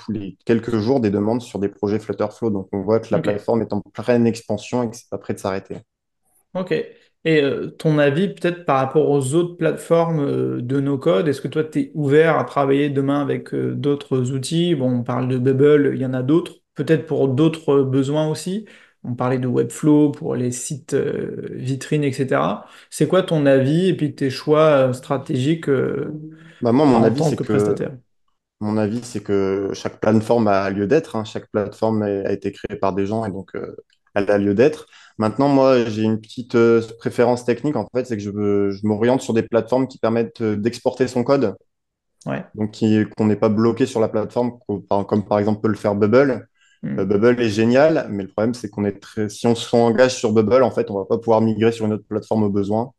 [SPEAKER 2] quelques jours des demandes sur des projets Flutterflow. Donc, on voit que la
[SPEAKER 1] Ok.
[SPEAKER 2] plateforme est en pleine expansion et que c'est pas prêt de s'arrêter.
[SPEAKER 1] Ok. Et ton avis peut-être par rapport aux autres plateformes de no-code, est-ce que toi tu es ouvert à travailler demain avec d'autres outils? Bon, on parle de Bubble, il y en a d'autres, peut-être pour d'autres besoins aussi. On parlait de Webflow pour les sites vitrines, etc. C'est quoi ton avis et puis tes choix stratégiques
[SPEAKER 2] Bah, moi,
[SPEAKER 1] en tant que prestataire?
[SPEAKER 2] mon avis, c'est que chaque plateforme a lieu d'être, hein. Chaque plateforme a été créée par des gens et donc elle a lieu d'être. Maintenant, moi, j'ai une petite préférence technique, en fait, c'est que je m'oriente sur des plateformes qui permettent d'exporter son code,
[SPEAKER 1] Ouais.
[SPEAKER 2] donc qu'on n'est pas bloqué sur la plateforme, comme par exemple peut le faire Bubble.
[SPEAKER 1] Hmm.
[SPEAKER 2] Bubble est génial, mais le problème, c'est si on s'engage sur Bubble, en fait, on va pas pouvoir migrer sur une autre plateforme au besoin.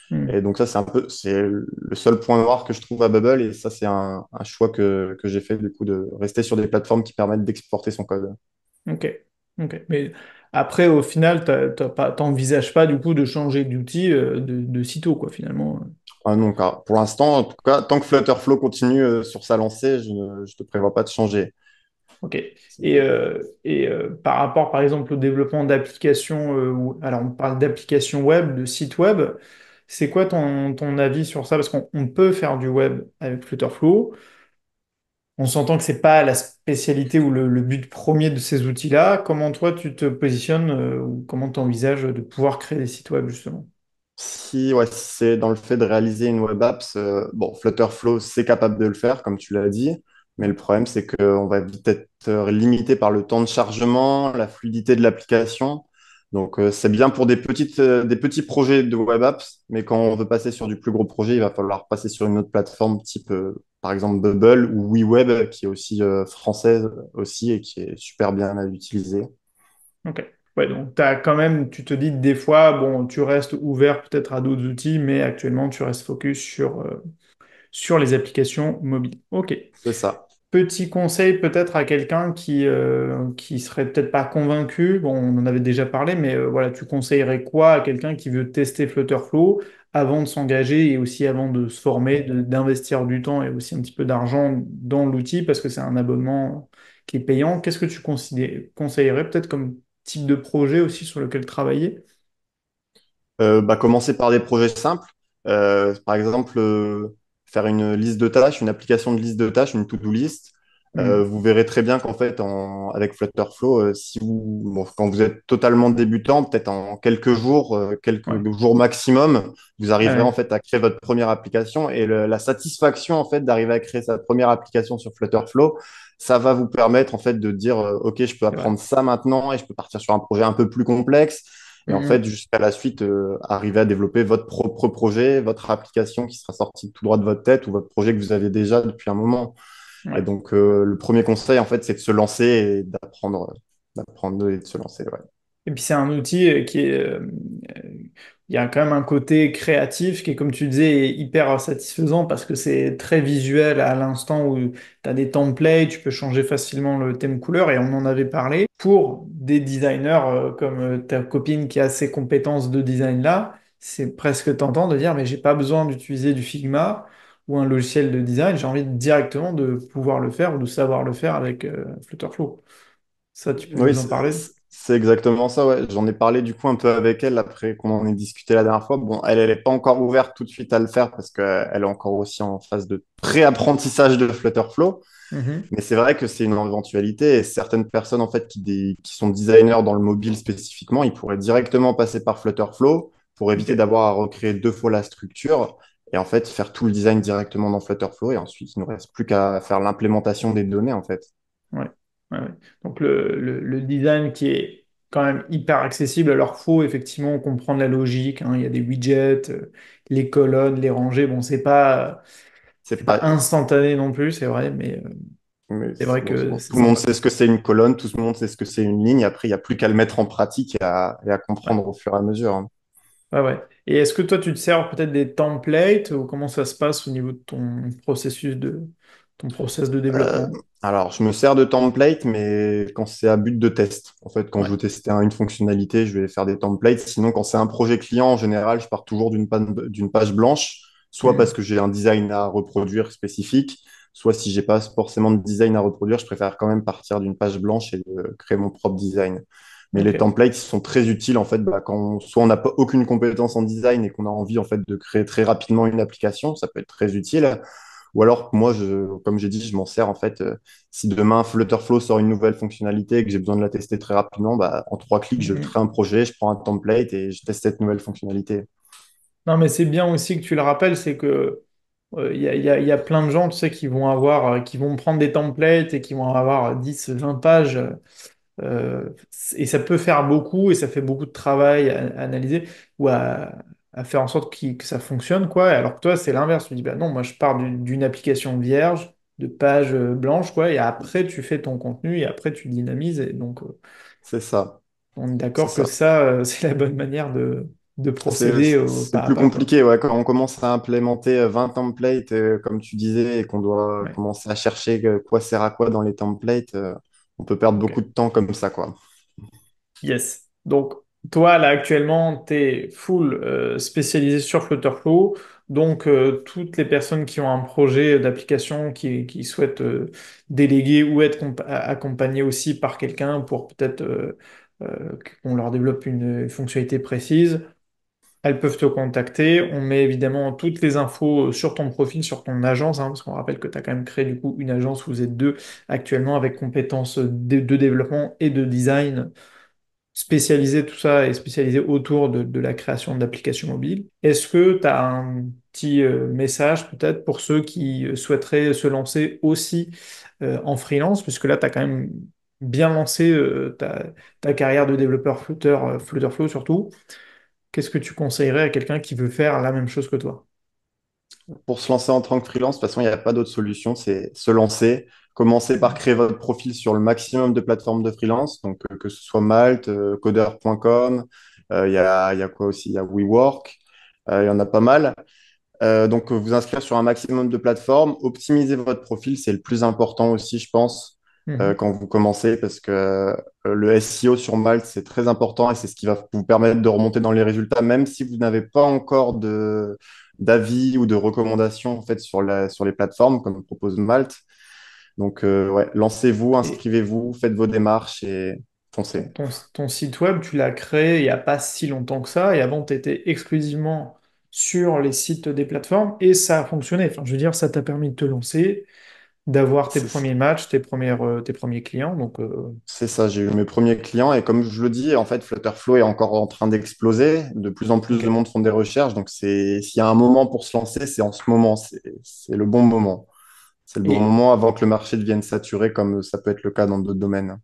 [SPEAKER 1] Hmm.
[SPEAKER 2] Et donc ça, c'est le seul point noir que je trouve à Bubble. Et ça, c'est un choix que j'ai fait, du coup, de rester sur des plateformes qui permettent d'exporter son code.
[SPEAKER 1] Ok. Ok. Mais après, au final, t'envisages pas du coup de changer d'outil de sitôt, quoi, finalement.
[SPEAKER 2] Ah non, pour l'instant, en tout cas, tant que Flutterflow continue sur sa lancée, je ne te prévois pas de changer.
[SPEAKER 1] Ok. Et par rapport, par exemple, au développement d'applications, alors on parle d'applications web, de sites web, c'est quoi ton avis sur ça? Parce qu'on peut faire du web avec Flutterflow. On s'entend que c'est pas la spécialité ou le but premier de ces outils-là. Comment toi tu te positionnes ou comment tu envisages de pouvoir créer des sites web justement?
[SPEAKER 2] Si, ouais, si c'est dans le fait de réaliser une web apps, bon, Flutterflow, c'est capable de le faire, comme tu l'as dit, mais le problème, c'est qu'on va vite être limité par le temps de chargement, la fluidité de l'application. Donc, c'est bien pour des petits projets de web apps, mais quand on veut passer sur du plus gros projet, il va falloir passer sur une autre plateforme type, par exemple, Bubble ou WeWeb, qui est aussi française aussi et qui est super bien à utiliser.
[SPEAKER 1] Ok. Ouais, donc t'as quand même, tu te dis des fois, bon, tu restes ouvert peut-être à d'autres outils, mais actuellement tu restes focus sur les applications mobiles. Ok.
[SPEAKER 2] C'est ça.
[SPEAKER 1] Petit conseil peut-être à quelqu'un qui serait peut-être pas convaincu. Bon, on en avait déjà parlé, mais voilà, tu conseillerais quoi à quelqu'un qui veut tester Flutterflow avant de s'engager et aussi avant de se former, d'investir du temps et aussi un petit peu d'argent dans l'outil parce que c'est un abonnement qui est payant. Qu'est-ce que tu conseillerais peut-être comme type de projet aussi sur lequel travailler?
[SPEAKER 2] Bah, commencer par des projets simples. Par exemple, faire une liste de tâches, une application de liste de tâches, une to-do list.
[SPEAKER 1] Mhm.
[SPEAKER 2] Vous verrez très bien qu'en fait, avec Flutterflow, si bon, quand vous êtes totalement débutant, peut-être en
[SPEAKER 1] Ouais.
[SPEAKER 2] quelques jours maximum, vous arriverez en
[SPEAKER 1] Ouais.
[SPEAKER 2] fait à créer votre première application et la satisfaction en fait d'arriver à créer sa première application sur Flutterflow, ça va vous permettre en fait de dire, OK, je peux
[SPEAKER 1] C'est vrai.
[SPEAKER 2] apprendre ça maintenant et je peux partir sur un projet un peu plus complexe. Et en fait,
[SPEAKER 1] Mhm.
[SPEAKER 2] jusqu'à la suite, arriver à développer votre propre projet, votre application qui sera sortie tout droit de votre tête ou votre projet que vous avez déjà depuis un moment. Et
[SPEAKER 1] Ouais.
[SPEAKER 2] donc, le premier conseil, en fait, c'est de se lancer et d'apprendre et de se lancer. Ouais.
[SPEAKER 1] Et puis c'est un outil qui est, il y a quand même un côté créatif qui est, comme tu disais, hyper satisfaisant parce que c'est très visuel à l'instant où tu as des templates, tu peux changer facilement le thème couleur et on en avait parlé. Pour des designers comme ta copine qui a ces compétences de design là, c'est presque tentant de dire mais j'ai pas besoin d'utiliser du Figma ou un logiciel de design, j'ai envie directement de pouvoir le faire ou de savoir le faire avec Flutterflow. Ça, tu peux
[SPEAKER 2] Oui,
[SPEAKER 1] nous en parler?
[SPEAKER 2] c'est exactement ça. Ouais. J'en ai parlé du coup un peu avec elle après qu'on en ait discuté la dernière fois. Bon, elle n'est pas encore ouverte tout de suite à le faire parce qu'elle est encore aussi en phase de pré-apprentissage de Flutterflow.
[SPEAKER 1] Mhm.
[SPEAKER 2] Mais c'est vrai que c'est une éventualité et certaines personnes en fait qui sont designers dans le mobile spécifiquement, ils pourraient directement passer par Flutterflow pour éviter
[SPEAKER 1] Ok.
[SPEAKER 2] d'avoir à recréer deux fois la structure et en fait faire tout le design directement dans Flutterflow et ensuite il ne reste plus qu'à faire l'implémentation des données en fait.
[SPEAKER 1] Ouais. Ouais, ouais. Donc le design qui est quand même hyper accessible, alors faut effectivement comprendre la logique, hein. Il y a des widgets, les colonnes, les rangées. Bon, c'est
[SPEAKER 2] C'est
[SPEAKER 1] pas
[SPEAKER 2] pas
[SPEAKER 1] instantané non plus, c'est vrai, mais
[SPEAKER 2] mais
[SPEAKER 1] c'est vrai
[SPEAKER 2] bon,
[SPEAKER 1] que c'est
[SPEAKER 2] tout le monde
[SPEAKER 1] sympa,
[SPEAKER 2] sait
[SPEAKER 1] quoi.
[SPEAKER 2] ce que c'est une colonne, tout le monde sait ce que c'est une ligne. Après, il n'y a plus qu'à le mettre en pratique et à
[SPEAKER 1] Ouais.
[SPEAKER 2] comprendre au fur et à mesure, hein.
[SPEAKER 1] Ouais, ouais. Et est-ce que toi tu te sers peut-être des templates ou comment ça se passe au niveau de ton process de
[SPEAKER 2] Euh,
[SPEAKER 1] développement?
[SPEAKER 2] alors, je me sers de template, mais quand c'est à but de test. En fait, quand je
[SPEAKER 1] Ouais.
[SPEAKER 2] veux tester une fonctionnalité, je vais faire des templates. Sinon, quand c'est un projet client, en général, je pars toujours d'une page blanche, soit parce
[SPEAKER 1] Mhm.
[SPEAKER 2] que j'ai un design à reproduire spécifique, soit si j'ai pas forcément de design à reproduire, je préfère quand même partir d'une page blanche et de créer mon propre design. Mais les
[SPEAKER 1] Ok.
[SPEAKER 2] templates, ils sont très utiles en fait bah, soit on n'a pas aucune compétence en design et qu'on a envie en fait de créer très rapidement une application, ça peut être très utile. Ou alors, moi, comme j'ai dit, je m'en sers en fait. Si demain Flutterflow sort une nouvelle fonctionnalité et que j'ai besoin de la tester très rapidement, bah, en trois clics, je
[SPEAKER 1] Mhm.
[SPEAKER 2] crée un projet, je prends un template et je teste cette nouvelle fonctionnalité.
[SPEAKER 1] Non, mais c'est bien aussi que tu le rappelles, c'est que il y a plein de gens, tu sais, qui vont prendre des templates et qui vont avoir 10 20 pages, euh, et ça peut faire beaucoup, et ça fait beaucoup de travail à analyser ou à faire en sorte que ça fonctionne, quoi. Alors que toi, c'est l'inverse. Tu dis, bah non, moi, je pars d'une application vierge, de pages blanches, quoi, et après, tu fais ton contenu, et après, tu dynamises, et donc,
[SPEAKER 2] C'est ça,
[SPEAKER 1] on est
[SPEAKER 2] c'est
[SPEAKER 1] d'accord que
[SPEAKER 2] ça.
[SPEAKER 1] ça, c'est la bonne manière de procéder
[SPEAKER 2] C'est
[SPEAKER 1] pas à
[SPEAKER 2] plus
[SPEAKER 1] pas, quoi.
[SPEAKER 2] compliqué, ouais, quand on commence à implémenter 20 templates, comme tu disais, et qu'on doit
[SPEAKER 1] Ouais.
[SPEAKER 2] commencer à chercher quoi sert à quoi dans les templates, on peut perdre
[SPEAKER 1] Ok.
[SPEAKER 2] beaucoup de temps comme ça, quoi.
[SPEAKER 1] Yes. Donc, toi, là, actuellement, tu es full spécialisé sur Flutterflow. Donc, toutes les personnes qui ont un projet d'application qui souhaitent déléguer ou être accompagnées aussi par quelqu'un pour peut-être qu'on leur développe une fonctionnalité précise, elles peuvent te contacter. On met évidemment toutes les infos sur ton profil, sur ton agence, hein, parce qu'on rappelle que tu as quand même créé du coup une agence où vous êtes deux actuellement avec compétences de développement et de design spécialisé tout ça et spécialisé autour de la création d'applications mobiles. Est-ce que tu as un petit message peut-être pour ceux qui souhaiteraient se lancer aussi en freelance, puisque là, tu as quand même bien lancé ta carrière de développeur Flutterflow surtout. Qu'est-ce que tu conseillerais à quelqu'un qui veut faire la même chose que toi?
[SPEAKER 2] Pour se lancer en tant que freelance, de toute façon, il n'y a pas d'autre solution, c'est se lancer. Commencez par créer votre profil sur le maximum de plateformes de freelance, donc que ce soit Malte, coder.com, il y a quoi aussi? Il y a WeWork, il y en a pas mal. Donc, vous inscrire sur un maximum de plateformes, optimiser votre profil, c'est le plus important aussi, je pense,
[SPEAKER 1] Mhm.
[SPEAKER 2] quand vous commencez, parce que le SEO sur Malte, c'est très important et c'est ce qui va vous permettre de remonter dans les résultats, même si vous n'avez pas encore d'avis ou de recommandations en fait, sur les plateformes, comme propose Malte. Donc, ouais, lancez-vous,
[SPEAKER 1] Et
[SPEAKER 2] inscrivez-vous, faites vos démarches et foncez.
[SPEAKER 1] ton site web, tu l'as créé il n'y a pas si longtemps que ça, et avant, tu étais exclusivement sur les sites des plateformes, et ça a fonctionné. Enfin, je veux dire, ça t'a permis de te lancer. d'avoir tes
[SPEAKER 2] C'est
[SPEAKER 1] premiers matchs, tes premiers clients. Donc,
[SPEAKER 2] c'est ça, j'ai eu mes premiers clients et comme je le dis, en fait, Flutterflow est encore en train d'exploser. De plus en plus
[SPEAKER 1] ok.
[SPEAKER 2] de monde font des recherches. Donc, s'il y a un moment pour se lancer, c'est en ce moment. C'est le bon moment. C'est le bon
[SPEAKER 1] Et,
[SPEAKER 2] moment avant que le marché devienne saturé, comme ça peut être le cas dans d'autres domaines.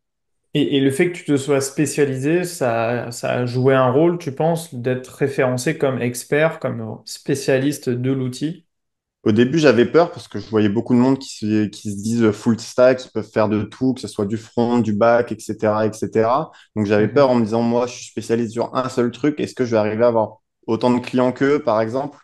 [SPEAKER 1] et le fait que tu te sois spécialisé, ça a joué un rôle, tu penses, d'être référencé comme expert, comme spécialiste de l'outil?
[SPEAKER 2] Au début, j'avais peur parce que je voyais beaucoup de monde qui se disent full stack, qui peuvent faire de tout, que ce soit du front, du back, etc., etc. Donc, j'avais peur
[SPEAKER 1] Mhm.
[SPEAKER 2] en me disant, moi, je suis spécialiste sur un seul truc. Est-ce que je vais arriver à avoir autant de clients qu'eux, par exemple?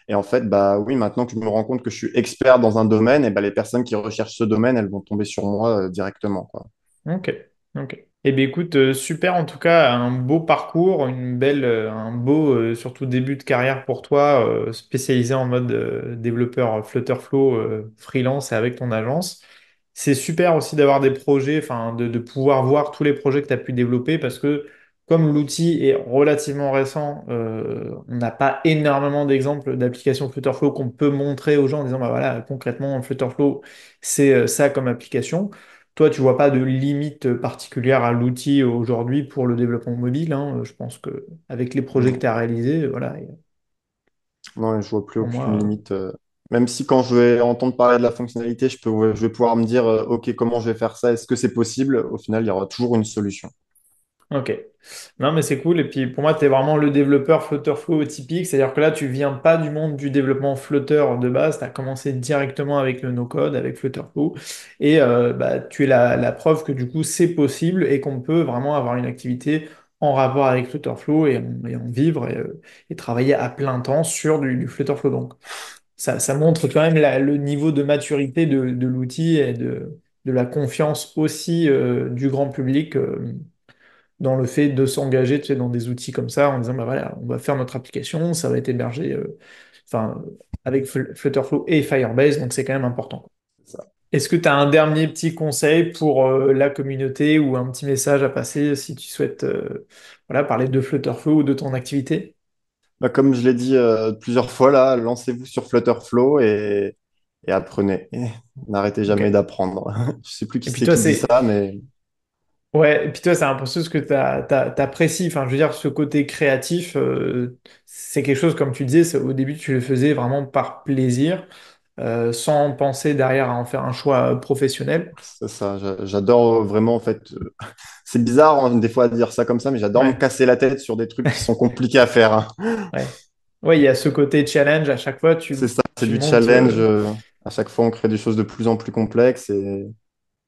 [SPEAKER 2] Et en fait, bah oui, maintenant que je me rends compte que je suis expert dans un domaine, et bah, les personnes qui recherchent ce domaine, elles vont tomber sur moi directement, quoi.
[SPEAKER 1] Ok, ok. Eh bien, écoute, super en tout cas, un beau parcours, un beau surtout début de carrière pour toi, spécialisé en mode développeur Flutterflow freelance et avec ton agence. C'est super aussi d'avoir des projets, enfin de pouvoir voir tous les projets que tu as pu développer parce que comme l'outil est relativement récent, on n'a pas énormément d'exemples d'applications Flutterflow qu'on peut montrer aux gens en disant, bah voilà, concrètement, Flutterflow, c'est ça comme application. Toi, tu vois pas de limite particulière à l'outil aujourd'hui pour le développement mobile, hein. Je pense que avec les projets que
[SPEAKER 2] Non,
[SPEAKER 1] tu as réalisés, voilà,
[SPEAKER 2] non, je vois plus
[SPEAKER 1] pour
[SPEAKER 2] aucune
[SPEAKER 1] moi,
[SPEAKER 2] limite. Même si quand je vais entendre parler de la fonctionnalité, je vais pouvoir me dire, OK, comment je vais faire ça? Est-ce que c'est possible? Au final, il y aura toujours une solution.
[SPEAKER 1] ok. Non, mais c'est cool. Et puis pour moi, tu es vraiment le développeur Flutterflow typique. C'est-à-dire que là, tu viens pas du monde du développement Flutter de base. Tu as commencé directement avec le no-code, avec Flutterflow. Et bah, tu es la preuve que du coup, c'est possible et qu'on peut vraiment avoir une activité en rapport avec Flutterflow et en vivre et travailler à plein temps sur du Flutterflow. Donc, ça montre quand même le niveau de maturité de l'outil et de la confiance aussi du grand public. Dans le fait de s'engager, tu sais, dans des outils comme ça en disant, bah voilà, on va faire notre application, ça va être hébergé enfin, avec Flutterflow et Firebase, donc c'est quand même important.
[SPEAKER 2] C'est ça.
[SPEAKER 1] Est-ce que tu as un dernier petit conseil pour la communauté ou un petit message à passer si tu souhaites voilà, parler de Flutterflow ou de ton activité?
[SPEAKER 2] Bah, comme je l'ai dit plusieurs fois là, lancez-vous sur Flutterflow et apprenez. Et n'arrêtez jamais
[SPEAKER 1] Ok.
[SPEAKER 2] d'apprendre. Je sais plus qui
[SPEAKER 1] Et puis
[SPEAKER 2] c'est
[SPEAKER 1] toi,
[SPEAKER 2] qui dit
[SPEAKER 1] c'est
[SPEAKER 2] ça, mais
[SPEAKER 1] ouais, et puis toi, c'est un peu ce que t'apprécies. Enfin, je veux dire, ce côté créatif, c'est quelque chose, comme tu disais, au début, tu le faisais vraiment par plaisir, sans penser derrière à en faire un choix professionnel.
[SPEAKER 2] c'est ça. J'adore vraiment en fait. C'est bizarre hein, des fois de dire ça comme ça, mais j'adore me
[SPEAKER 1] Ouais,
[SPEAKER 2] casser la tête sur des trucs qui sont compliqués à faire, hein.
[SPEAKER 1] ouais. Ouais, il y a ce côté challenge à chaque fois,
[SPEAKER 2] C'est ça, c'est
[SPEAKER 1] tu
[SPEAKER 2] du
[SPEAKER 1] montes.
[SPEAKER 2] challenge. À chaque fois, on crée des choses de plus en plus complexes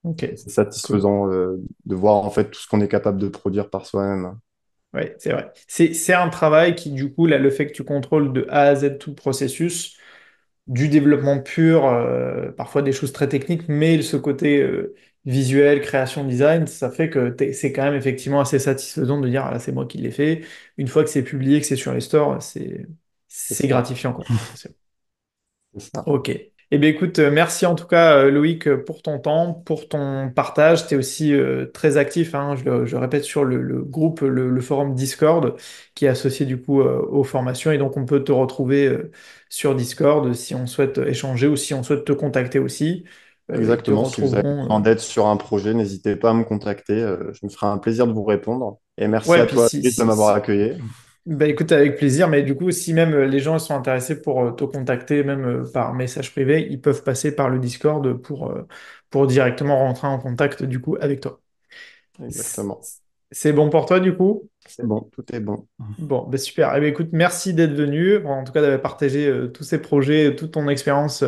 [SPEAKER 1] Ok,
[SPEAKER 2] et c'est
[SPEAKER 1] cool.
[SPEAKER 2] satisfaisant de voir en fait tout ce qu'on est capable de produire par soi-même.
[SPEAKER 1] Ouais, c'est vrai. C'est un travail qui, du coup, là, le fait que tu contrôles de A à Z tout le processus, du développement pur, parfois des choses très techniques, mais ce côté visuel, création, design, ça fait que c'est quand même effectivement assez satisfaisant de dire, ah, là, c'est moi qui l'ai fait. Une fois que c'est publié, que c'est sur les stores,
[SPEAKER 2] C'est
[SPEAKER 1] c'est
[SPEAKER 2] ça,
[SPEAKER 1] gratifiant, quoi.
[SPEAKER 2] c'est ça.
[SPEAKER 1] Ok. Eh bien, écoute, merci en tout cas, Loïc, pour ton temps, pour ton partage. Tu es aussi très actif, hein, je répète, sur le groupe, le forum Discord, qui est associé du coup aux formations. Et donc, on peut te retrouver sur Discord si on souhaite échanger ou si on souhaite te contacter aussi. Ils te
[SPEAKER 2] Exactement. Si vous avez
[SPEAKER 1] retrouveront.
[SPEAKER 2] besoin d'aide sur un projet, n'hésitez pas à me contacter. Je me ferai un plaisir de vous répondre. Et merci
[SPEAKER 1] Ouais,
[SPEAKER 2] à
[SPEAKER 1] puis
[SPEAKER 2] toi, Chris, de m'avoir accueilli.
[SPEAKER 1] bah écoute, avec plaisir, mais du coup, si même les gens sont intéressés pour te contacter, même par message privé, ils peuvent passer par le Discord pour directement rentrer en contact du coup avec toi. C-
[SPEAKER 2] Exactement.
[SPEAKER 1] C'est bon pour toi du coup?
[SPEAKER 2] C'est bon, tout est bon.
[SPEAKER 1] Bon, bah super. Eh bien, écoute, merci d'être venu, en tout cas d'avoir partagé tous ces projets, toute ton expérience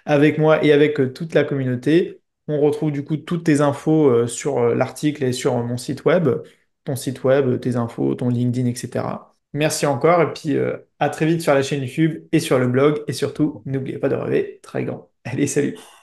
[SPEAKER 1] avec moi et avec toute la communauté. On retrouve du coup toutes tes infos sur l'article et sur mon site web, ton site web, tes infos, ton LinkedIn, etc. Merci encore et puis à très vite sur la chaîne YouTube et sur le blog et surtout, n'oubliez pas de rêver très grand. Allez, salut!